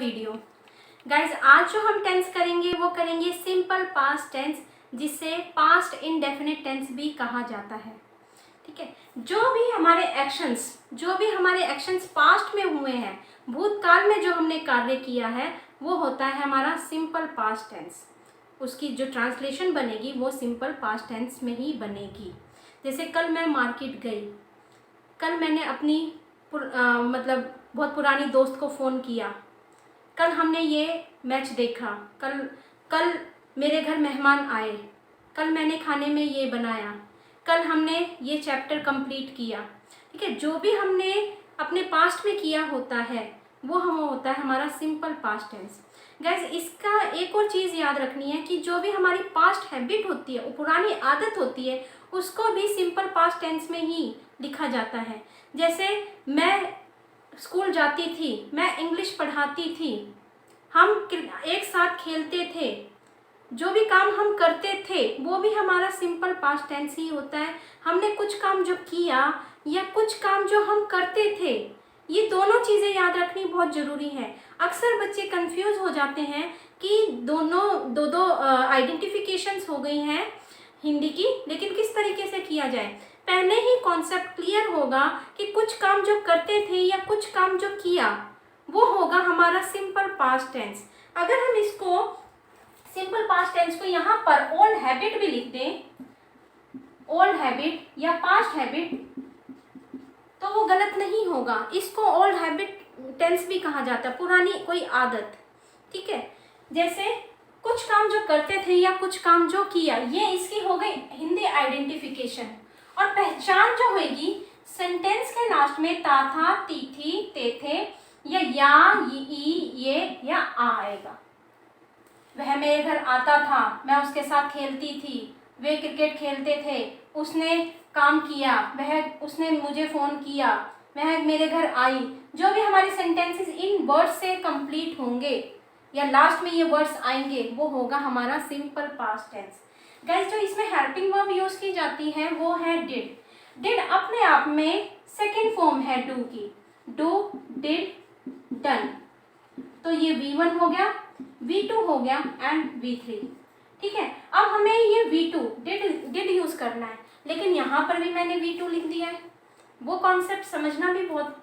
Video. Guys आज जो हम टेंस करेंगे वो करेंगे सिंपल पास्ट टेंस, जिसे पास्ट इंडेफिनिट टेंस भी कहा जाता है। ठीक है, जो भी हमारे एक्शंस पास्ट में हुए हैं, भूतकाल में जो हमने कार्य किया है, वो होता है हमारा सिंपल पास्ट टेंस। उसकी जो ट्रांसलेशन बनेगी वो सिंपल पास्ट टेंस में ही बनेगी। जैसे कल मैं मार्केट गई, कल मैंने अपनी मतलब बहुत पुरानी दोस्त को फ़ोन किया, कल हमने ये मैच देखा, कल मेरे घर मेहमान आए, कल मैंने खाने में ये बनाया, कल हमने ये चैप्टर कंप्लीट किया। ठीक है, जो भी हमने अपने पास्ट में किया होता है वो होता है हमारा सिंपल पास्ट टेंस। गैस इसका एक और चीज़ याद रखनी है कि जो भी हमारी पास्ट हैबिट होती है, पुरानी आदत होती है, उसको भी सिंपल पास्ट टेंस में ही लिखा जाता है। जैसे मैं स्कूल जाती थी, मैं इंग्लिश पढ़ाती थी, हम एक साथ खेलते थे, जो भी काम हम करते थे वो भी हमारा सिंपल पास्ट टेंस ही होता है। हमने कुछ काम जो किया या कुछ काम जो हम करते थे, ये दोनों चीज़ें याद रखनी बहुत ज़रूरी है। अक्सर बच्चे कंफ्यूज हो जाते हैं कि दोनों दो आइडेंटिफिकेशंस हो गई हैं हिंदी की, लेकिन किस तरीके से किया जाए। पहले ही कॉन्सेप्ट क्लियर होगा कि कुछ काम जो करते थे या कुछ काम जो किया वो होगा हमारा सिंपल पास्ट टेंस। अगर हम इसको सिंपल पास्ट टेंस को यहाँ पर ओल्ड हैबिट भी लिख दें, ओल्ड हैबिट या पास्ट हैबिट, तो वो गलत नहीं होगा। इसको ओल्ड हैबिट टेंस भी कहा जाता है, पुरानी कोई आदत। ठीक है, जैसे कुछ काम जो करते थे या कुछ काम जो किया, ये इसकी हो गई हिंदी आइडेंटिफिकेशन। और पहचान जो होगी सेंटेंस के लास्ट में ता था, ती थी, ते थे, या ये या आ आएगा। वह मेरे घर आता था, मैं उसके साथ खेलती थी, वे क्रिकेट खेलते थे, उसने काम किया, उसने मुझे फ़ोन किया, वह मेरे घर आई। जो भी हमारे सेंटेंसेस इन वर्ड्स से कंप्लीट होंगे या लास्ट में ये वर्ड्स आएंगे, वो होगा हमारा सिंपल पास्ट टेंस। गाइस जो इसमें हेल्पिंग वर्ब यूज़ की जाती है वो है डिड। डिड अपने आप में सेकेंड फॉर्म है डू की, डू, डिड, डन। तो ये V1 हो गया, V2 हो गया एंड V3। ठीक है, अब हमें ये V2 डिड यूज़ करना है, लेकिन यहाँ पर भी मैंने V2 लिख दिया है। वो कॉन्सेप्ट समझना भी बहुत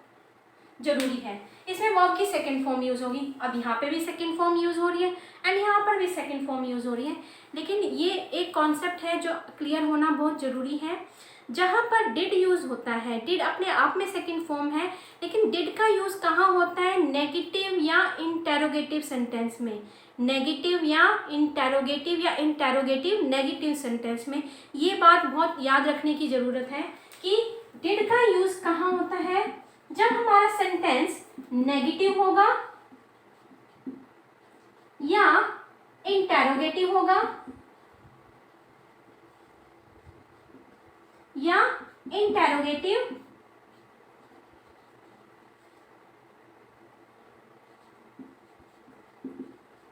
ज़रूरी है। इसमें वर्ब की सेकंड फॉर्म यूज़ होगी, अब यहाँ पे भी सेकंड फॉर्म यूज़ हो रही है एंड यहाँ पर भी सेकंड फॉर्म यूज़ हो रही है। लेकिन ये एक कॉन्सेप्ट है जो क्लियर होना बहुत ज़रूरी है। जहाँ पर डिड यूज़ होता है, डिड अपने आप में सेकंड फॉर्म है, लेकिन डिड का यूज़ कहाँ होता है? नेगेटिव या इंटेरोगेटिव सेंटेंस में, नेगेटिव या इंटेरोगेटिव नेगेटिव सेंटेंस में। ये बात बहुत याद रखने की ज़रूरत है कि डिड का यूज़ कहाँ होता है? जब हमारा सेंटेंस नेगेटिव होगा या इंटेरोगेटिव होगा या इंटेरोगेटिव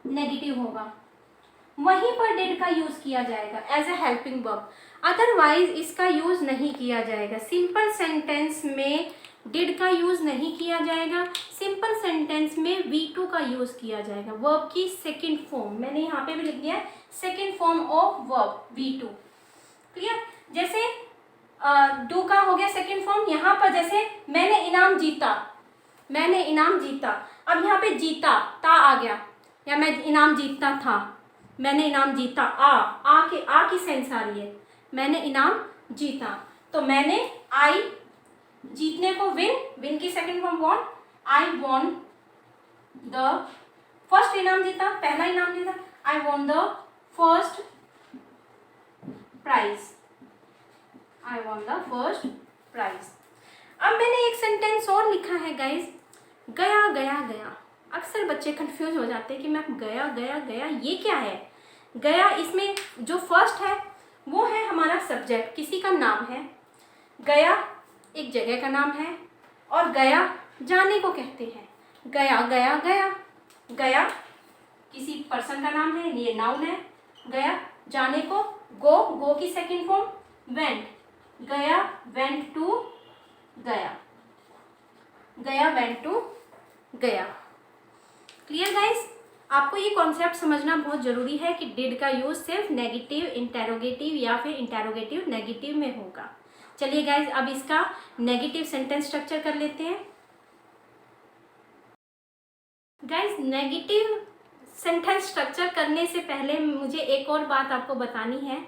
नेगेटिव होगा, वहीं पर डिड का यूज किया जाएगा as a helping verb. Otherwise इसका यूज नहीं किया जाएगा। सिंपल सेंटेंस में डिड का यूज नहीं किया जाएगा, सिंपल सेंटेंस में V2 का यूज किया जाएगा। वर्ब की सेकंड फॉर्म, मैंने यहाँ पे भी लिख दिया है second form of verb V2। Clear? जैसे डू का हो गया सेकंड फॉर्म। यहाँ पर जैसे मैंने इनाम जीता, अब यहाँ पे जीता ता आ गया, या मैं इनाम जीतता था, मैंने इनाम जीता, आ की सेंस आ रही है, मैंने इनाम जीता। तो मैंने आई, जीतने को विन की second form won, I won the first इनाम जीता, पहला इनाम जीता, I won the first prize, I won the first prize. अब मैंने एक सेंटेंस और लिखा है गाइज, गया गया गया। अक्सर बच्चे कंफ्यूज हो जाते हैं कि मैम गया गया गया ये क्या है? गया, इसमें जो फर्स्ट है वो है हमारा सब्जेक्ट, किसी का नाम है। गया एक जगह का नाम है और गया जाने को कहते हैं। गया गया गया, गया किसी पर्सन का नाम है, ये नाउन है। गया जाने को, गो की सेकंड फॉर्म वेंट, गया वेंट टू गया, गया वेंट टू गया। Clear guys? आपको ये कॉन्सेप्ट समझना बहुत ज़रूरी है कि डिड का यूज़ सिर्फ नेगेटिव इंटेरोगेटिव या फिर इंटेरोगेटिव नेगेटिव में होगा। चलिए गाइस, अब इसका नेगेटिव सेंटेंस स्ट्रक्चर कर लेते हैं। गाइस, नेगेटिव सेंटेंस स्ट्रक्चर करने से पहले मुझे एक और बात आपको बतानी है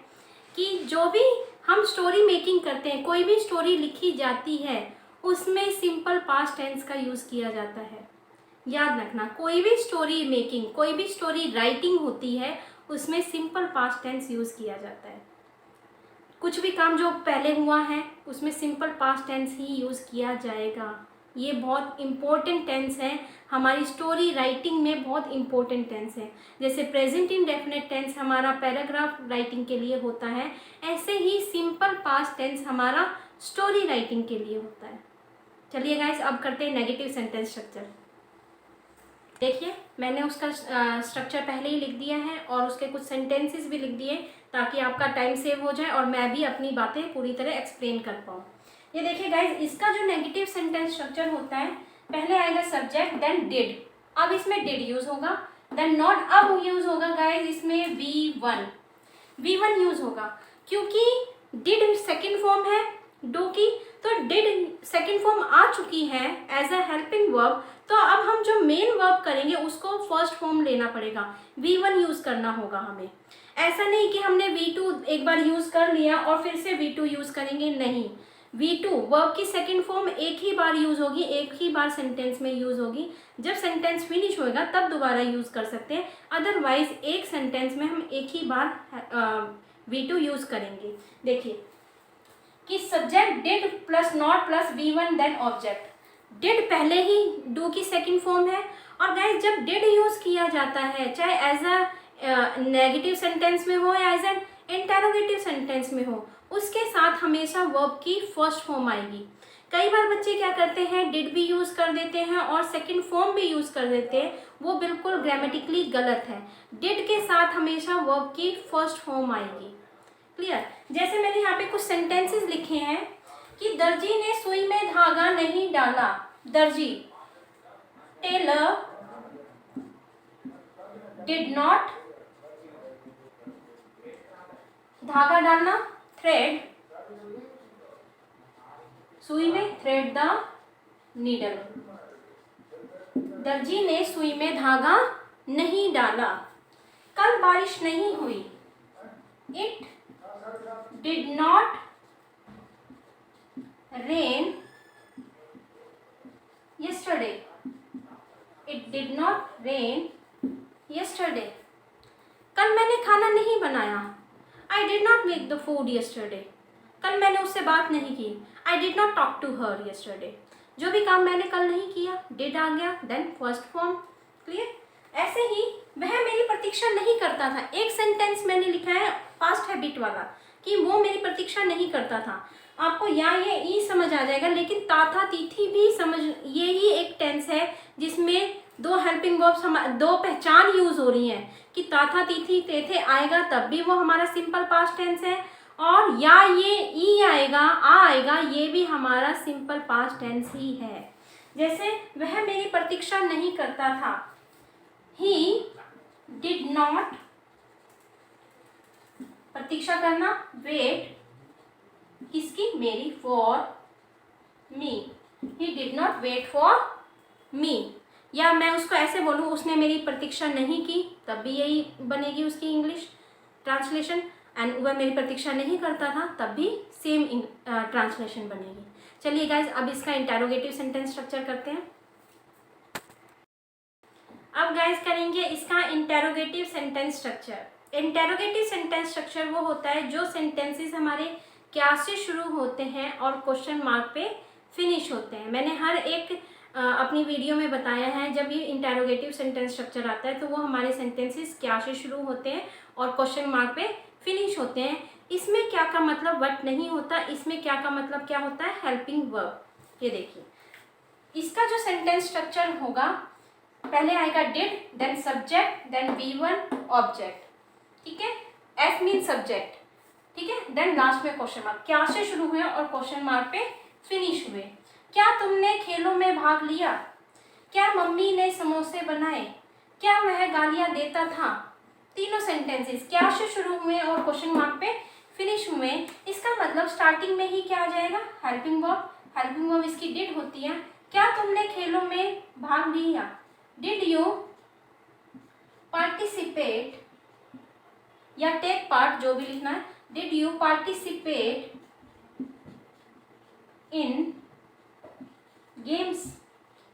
कि जो भी हम स्टोरी मेकिंग करते हैं, कोई भी स्टोरी लिखी जाती है, उसमें सिंपल पास्ट टेंस का यूज़ किया जाता है। याद रखना, कोई भी स्टोरी मेकिंग, कोई भी स्टोरी राइटिंग होती है, उसमें सिंपल पास्ट टेंस यूज़ किया जाता है। कुछ भी काम जो पहले हुआ है उसमें सिंपल पास्ट टेंस ही यूज़ किया जाएगा। ये बहुत इम्पोर्टेंट टेंस है, हमारी स्टोरी राइटिंग में बहुत इम्पोर्टेंट टेंस है। जैसे प्रेजेंट इंडेफिनिट टेंस हमारा पैराग्राफ राइटिंग के लिए होता है, ऐसे ही सिंपल पास्ट टेंस हमारा स्टोरी राइटिंग के लिए होता है। चलिए गाइस, अब करते हैं नेगेटिव सेंटेंस स्ट्रक्चर। देखिए, मैंने उसका स्ट्रक्चर पहले ही लिख दिया है और उसके कुछ सेंटेंसेस भी लिख दिए ताकि आपका टाइम सेव हो जाए और मैं भी अपनी बातें पूरी तरह एक्सप्लेन कर पाऊँ। ये देखिए गाइस, इसका जो नेगेटिव सेंटेंस स्ट्रक्चर होता है, पहले आएगा सब्जेक्ट, देन डिड। अब इसमें डिड यूज़ होगा, देन नॉट अब यूज़ होगा गाइस इसमें V1 यूज़ होगा, क्योंकि डिड सेकेंड फॉर्म है डू की, तो डिड सेकेंड फॉर्म आ चुकी है एज अ हेल्पिंग वर्ब, तो अब हम जो मेन वर्ब करेंगे उसको फर्स्ट फॉर्म लेना पड़ेगा, V1 यूज़ करना होगा हमें। ऐसा नहीं कि हमने V2 एक बार यूज़ कर लिया और फिर से V2 यूज़ करेंगे, नहीं। V2 वर्ब की सेकेंड फॉर्म एक ही बार यूज़ होगी, एक ही बार सेंटेंस में यूज़ होगी। जब सेंटेंस फिनिश होएगा तब दोबारा यूज़ कर सकते हैं, अदरवाइज एक सेंटेंस में हम एक ही बार V2 यूज़ करेंगे। देखिए कि subject did plus not plus V1 then object. Did पहले ही डू की सेकंड फॉर्म है, और गाइस जब डिड यूज़ किया जाता है, चाहे एज अ नेगेटिव सेंटेंस में हो या एज एन इंटेरोगेटिव सेंटेंस में हो, उसके साथ हमेशा वर्ब की फर्स्ट फॉर्म आएगी। कई बार बच्चे क्या करते हैं, डिड भी यूज़ कर देते हैं और सेकंड फॉर्म भी यूज़ कर देते हैं, वो बिल्कुल ग्रामेटिकली गलत है। डिड के साथ हमेशा वर्ब की फर्स्ट फॉर्म आएगी। क्लियर? जैसे मैंने यहाँ पे कुछ सेंटेंसेस लिखे हैं कि दर्जी ने सुई में धागा नहीं डाला। दर्जी, टेलर डिड नॉट, धागा डालना थ्रेड, सुई में थ्रेड द नीडल। दर्जी ने सुई में धागा नहीं डाला। कल बारिश नहीं हुई। It did not rain yesterday. It did not rain yesterday. कल मैंने खाना नहीं बनाया। I did not make the food yesterday. कल मैंने उससे बात नहीं की। I did not talk to her yesterday. जो भी काम मैंने कल नहीं किया, did आ गया, then first form. क्लियर? ऐसे ही वह मेरी प्रतीक्षा नहीं करता था। एक सेंटेंस मैंने लिखा है पास्ट हैबिट वाला कि वो मेरी प्रतीक्षा नहीं करता था। आपको या ये ई समझ आ जाएगा, लेकिन ताथा तिथि भी समझ, ये ही एक टेंस है जिसमें दो हेल्पिंग वर्ब्स, दो पहचान यूज हो रही हैं कि ताथा तिथि तेथे आएगा तब भी वो हमारा सिंपल पास्ट टेंस है, और या ये ई आएगा, आ आएगा, ये भी हमारा सिंपल पास्ट टेंस ही है। जैसे वह मेरी प्रतीक्षा नहीं करता था। ही डिड नॉट, प्रतीक्षा करना, वेट किसकी, मेरी, for me. He did not wait for me. या मैं उसको ऐसे बोलूँ, उसने मेरी प्रतीक्षा नहीं की, तब भी यही बनेगी उसकी इंग्लिश ट्रांसलेशन। एंड वह मेरी प्रतीक्षा नहीं करता था, तब भी सेम ट्रांसलेशन बनेगी। चलिए गाइज, अब इसका इंटेरोगेटिव सेंटेंस स्ट्रक्चर करते हैं। अब गाइज करेंगे इसका interrogative sentence structure. Interrogative sentence structure वो होता है जो सेंटेंसेस हमारे क्या से शुरू होते हैं और क्वेश्चन मार्क पे फिनिश होते हैं। मैंने हर एक अपनी वीडियो में बताया है, जब ये इंटेरोगेटिव सेंटेंस स्ट्रक्चर आता है तो वो हमारे सेंटेंसेस क्या से शुरू होते हैं और क्वेश्चन मार्क पे फिनिश होते हैं। इसमें क्या का मतलब वट नहीं होता, इसमें क्या का मतलब क्या होता है, हेल्पिंग वर्ब। ये देखिए, इसका जो सेंटेंस स्ट्रक्चर होगा, पहले आएगा did, then subject, then V1 object, ठीक है। एस मीन सब्जेक्ट, ठीक है। देन लास्ट में क्वेश्चन मार्क, क्या से शुरू हुए और क्वेश्चन मार्क पे फिनिश हुए। क्या तुमने खेलों में भाग लिया? क्या मम्मी ने समोसे बनाए? क्या वह गालियाँ देता था। तीनों सेंटेंसेस क्या से शुरू हुए और क्वेश्चन मार्क पे फिनिश हुए। इसका मतलब स्टार्टिंग में ही क्या आ जाएगा, हेल्पिंग वर्ब। हेल्पिंग वर्ब इसकी डिड होती है। क्या तुमने खेलों में भाग लिया, डिड यू पार्टिसिपेट या टेक पार्ट, जो भी लिखना है। Did you participate in games,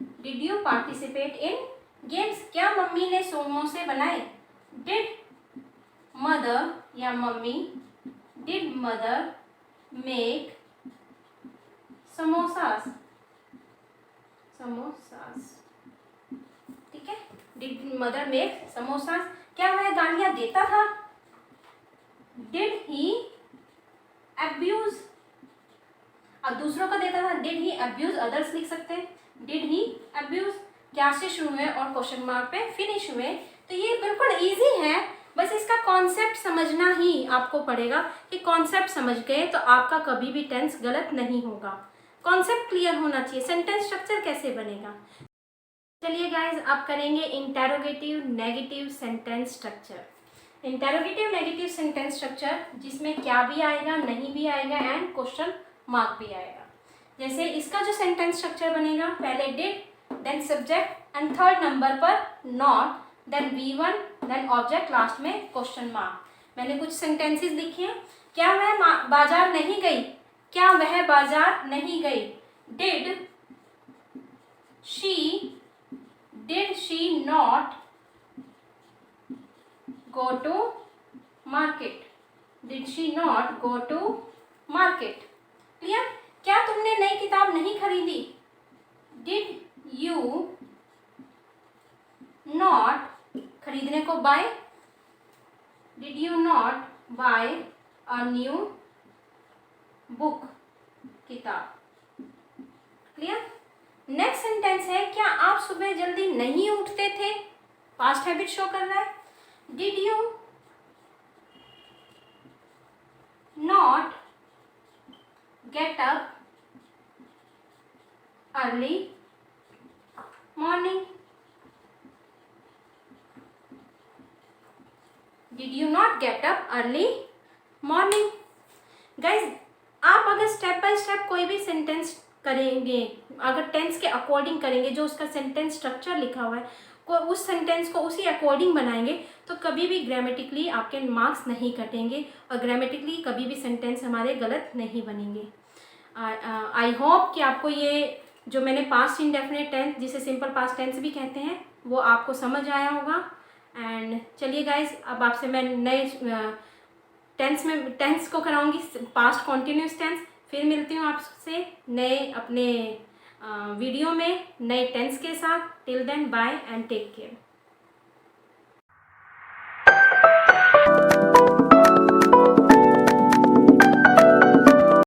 did you participate in games. क्या मम्मी ने समोसे बनाए, डिड मदर या mummy, did mother make samosas, samosas, ठीक है। Did mother make samosas. क्या वह गालियां देता था, डिड ही अब्यूज, अब दूसरों का देता था, डिड ही अब्यूज अदर्स लिख सकते हैं, डिड ही अब्यूज। क्या से शुरू हुए और क्वेश्चन मार्क पे फिनिश हुए। तो ये बिल्कुल इजी है, बस इसका कॉन्सेप्ट समझना ही आपको पड़ेगा कि कॉन्सेप्ट समझ गए तो आपका कभी भी टेंस गलत नहीं होगा। कॉन्सेप्ट क्लियर होना चाहिए, सेंटेंस स्ट्रक्चर कैसे बनेगा। चलिए गाइज अब करेंगे interrogative negative sentence structure. Interrogative negative sentence structure जिसमें क्या भी आएगा, नहीं भी आएगा एंड क्वेश्चन मार्क भी आएगा। जैसे इसका जो सेंटेंस स्ट्रक्चर बनेगा, पहले did, then subject and third number पर not, then V1, then object, last में क्वेश्चन मार्क। मैंने कुछ सेंटेंसेस लिखे हैं। क्या वह बाजार नहीं गई, क्या वह बाजार नहीं गई, did she not go to market, did she not go to market. Clear. क्या तुमने नई किताब नहीं खरीदी, डिड यू नॉट, खरीदने को buy, did you not buy a new book, किताब। क्लियर। नेक्स्ट सेंटेंस है, क्या आप सुबह जल्दी नहीं उठते थे, पास्ट हैबिट शो कर रहा है, did you not get up early morning, did you not get up early morning. Guys आप अगर स्टेप बाय स्टेप कोई भी सेंटेंस करेंगे, अगर टेंस के अकॉर्डिंग करेंगे, जो उसका सेंटेंस स्ट्रक्चर लिखा हुआ है को उस सेंटेंस को उसी अकॉर्डिंग बनाएंगे तो कभी भी ग्रामेटिकली आपके मार्क्स नहीं कटेंगे और ग्रामेटिकली कभी भी सेंटेंस हमारे गलत नहीं बनेंगे। आई होप कि आपको ये जो मैंने पास्ट इंडेफिनिट टेंस, जिसे सिंपल पास्ट टेंस भी कहते हैं, वो आपको समझ आया होगा। एंड चलिए गाइज अब आपसे मैं नए टेंस को कराऊंगी, पास्ट कॉन्टिन्यूस टेंस। फिर मिलती हूँ आपसे नए अपने वीडियो में नए टेंस के साथ। Till then bye and take care.